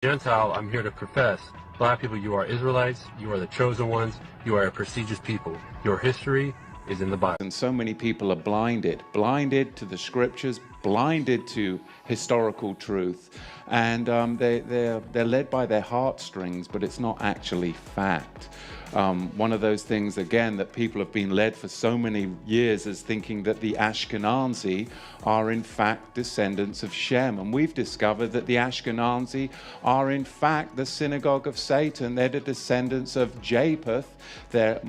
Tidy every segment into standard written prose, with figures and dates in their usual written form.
Gentile, I'm here to profess. Black people, you are Israelites. You are the chosen ones. You are a prestigious people. Your history is in the Bible. And so many people are blinded to the scriptures, blinded to historical truth, and they're led by their heartstrings, but it's not actually fact. One of those things, again, that people have been led for so many years is thinking that the Ashkenazi are in fact descendants of Shem. And we've discovered that the Ashkenazi are in fact the synagogue of Satan. They're the descendants of Japheth. They're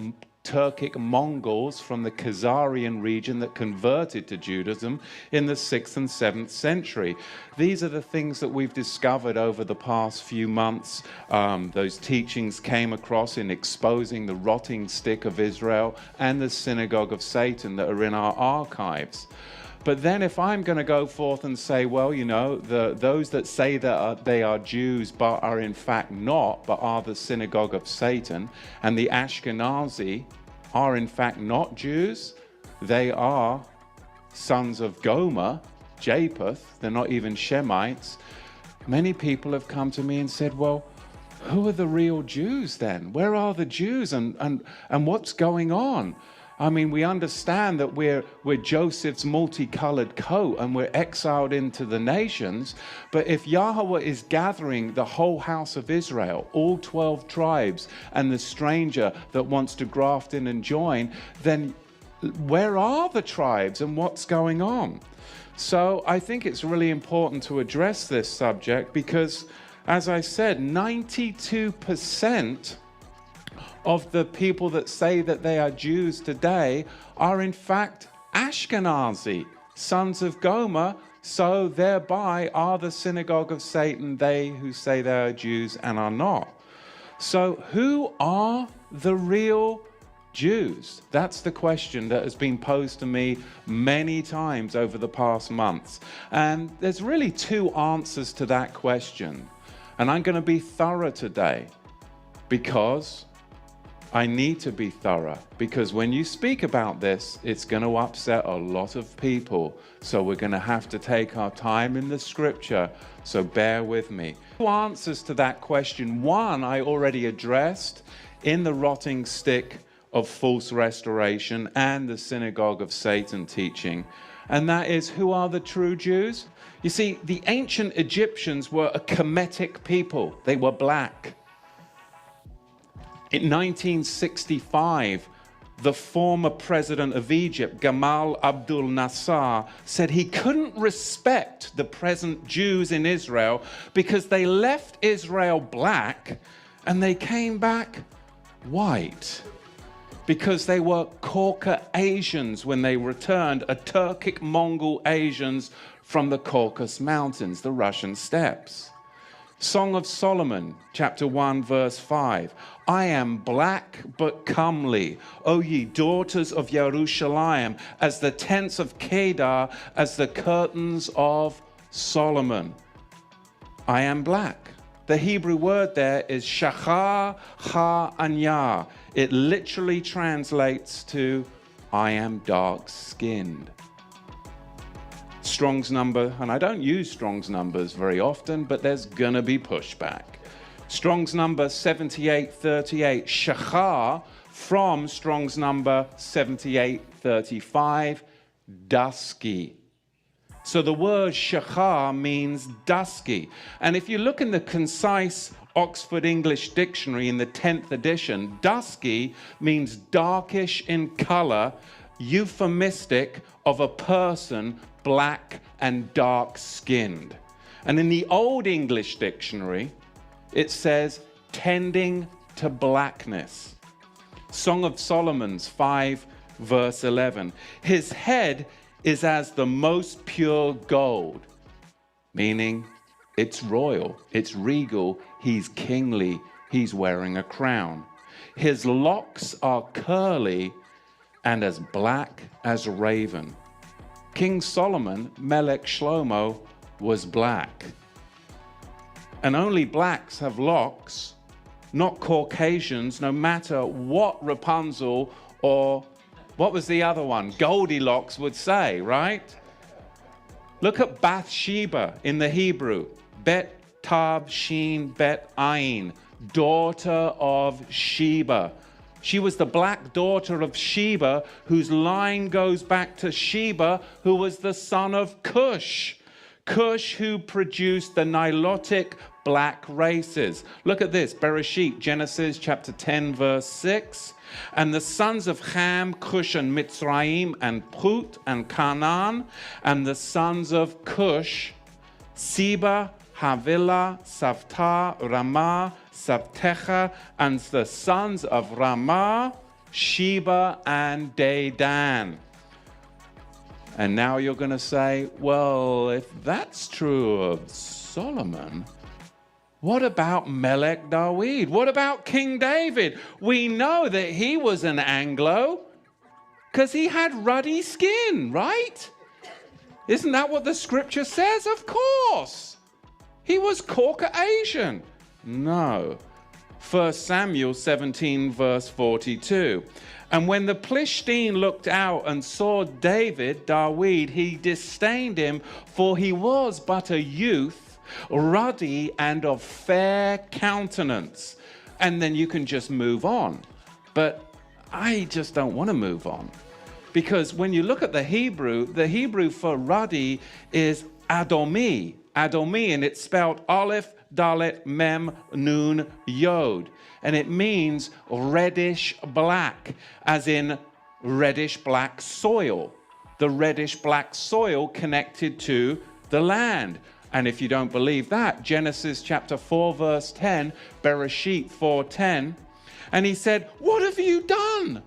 Turkic Mongols from the Khazarian region that converted to Judaism in the 6th and 7th century. These are the things that we've discovered over the past few months. Those teachings came across in exposing the rotting stick of Israel and the synagogue of Satan that are in our archives. But then if I'm going to go forth and say, well, you know, those that say that they are Jews but are in fact not, but are the synagogue of Satan, and the Ashkenazi are in fact not Jews, they are sons of Gomer, Japheth, they're not even Shemites. Many people have come to me and said, well, who are the real Jews then? Where are the Jews and what's going on? I mean, we understand that we're Joseph's multicolored coat and we're exiled into the nations. But if Yahweh is gathering the whole house of Israel, all 12 tribes, and the stranger that wants to graft in and join, then where are the tribes and what's going on? So I think it's really important to address this subject because, as I said, 92% of the people that say that they are Jews today are in fact Ashkenazi, sons of Gomer, so thereby are the synagogue of Satan, they who say they are Jews and are not. So who are the real Jews? That's the question that has been posed to me many times over the past months. And there's really two answers to that question. And I'm going to be thorough today because I need to be thorough, because when you speak about this, it's going to upset a lot of people. So we're going to have to take our time in the scripture. So bear with me. Two answers to that question. One, I already addressed in the rotting stick of false restoration and the synagogue of Satan teaching. And that is, who are the true Jews? You see, the ancient Egyptians were a Kemetic people. They were black. In 1965, the former president of Egypt, Gamal Abdel Nasser, said he couldn't respect the present Jews in Israel because they left Israel black and they came back white, because they were Caucasians when they returned, a Turkic Mongol Asians from the Caucasus Mountains, the Russian steppes. Song of Solomon, chapter 1, verse 5. I am black but comely, O ye daughters of Jerusalem, as the tents of Kedar, as the curtains of Solomon. I am black. The Hebrew word there is shachar ha-anya. It literally translates to, I am dark-skinned. Strong's number, and I don't use Strong's numbers very often, but there's gonna be pushback. Strong's number 7838, shachar, from Strong's number 7835, dusky. So the word shachar means dusky. And if you look in the concise Oxford English Dictionary in the 10th edition, dusky means darkish in color, euphemistic of a person black and dark-skinned. And in the Old English Dictionary, it says tending to blackness. Song of Solomon's 5, verse 11. His head is as the most pure gold, meaning it's royal, it's regal, he's kingly, he's wearing a crown. His locks are curly and as black as raven. King Solomon, Melech Shlomo, was black. And only blacks have locks, not Caucasians, no matter what Rapunzel or what was the other one? Goldilocks would say, right? Look at Bathsheba in the Hebrew. Bet Tav Shin Bet Ain, daughter of Sheba. She was the black daughter of Sheba, whose line goes back to Sheba, who was the son of Cush. Cush, who produced the Nilotic black races. Look at this, Bereshit, Genesis chapter 10, verse 6. And the sons of Ham, Cush and Mitzrayim and Put and Canaan, and the sons of Cush, Seba, Havilah, Savta, Ramah, Savtecha, and the sons of Ramah, Sheba and Dedan. And now you're going to say, well, if that's true of Solomon, what about Melech David? What about King David? We know that he was an Anglo because he had ruddy skin, right? Isn't that what the scripture says? Of course. He was Caucasian. No. 1 Samuel 17, verse 42. And when the Philistine looked out and saw David, he disdained him, for he was but a youth, ruddy and of fair countenance. And then you can just move on. But I just don't want to move on. Because when you look at the Hebrew for ruddy is Adomi. Adomi, and it's spelled Aleph, Dalet, Mem, Nun, Yod. And it means reddish black, as in reddish black soil. The reddish black soil connected to the land. And if you don't believe that, Genesis chapter 4, verse 10, Bereshit 4:10. And he said, what have you done?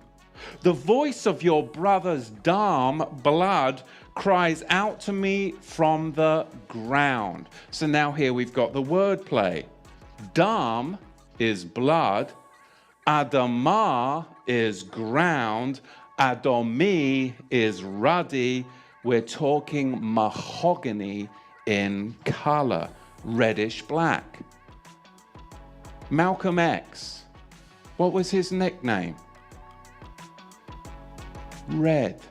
The voice of your brother's dam, blood, cries out to me from the ground. So now here we've got the wordplay. Dam is blood, Adamah is ground, Adomi is ruddy. We're talking mahogany in color, reddish black. Malcolm X, what was his nickname? Red.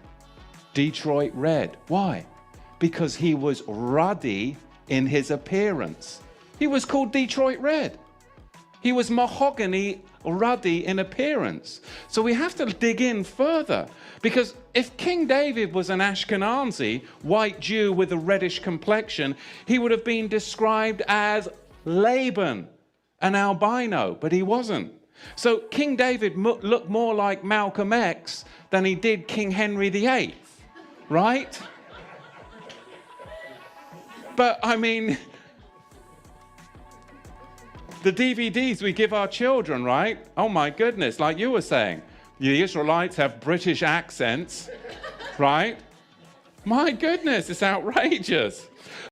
Detroit Red. Why? Because he was ruddy in his appearance. He was called Detroit Red. He was mahogany ruddy in appearance. So we have to dig in further, because if King David was an Ashkenazi, white Jew with a reddish complexion, he would have been described as Laban, an albino, but he wasn't. So King David looked more like Malcolm X than he did King Henry VIII, right? But I mean, the DVDs we give our children, right? Oh my goodness, like you were saying, the Israelites have British accents, right? My goodness, it's outrageous.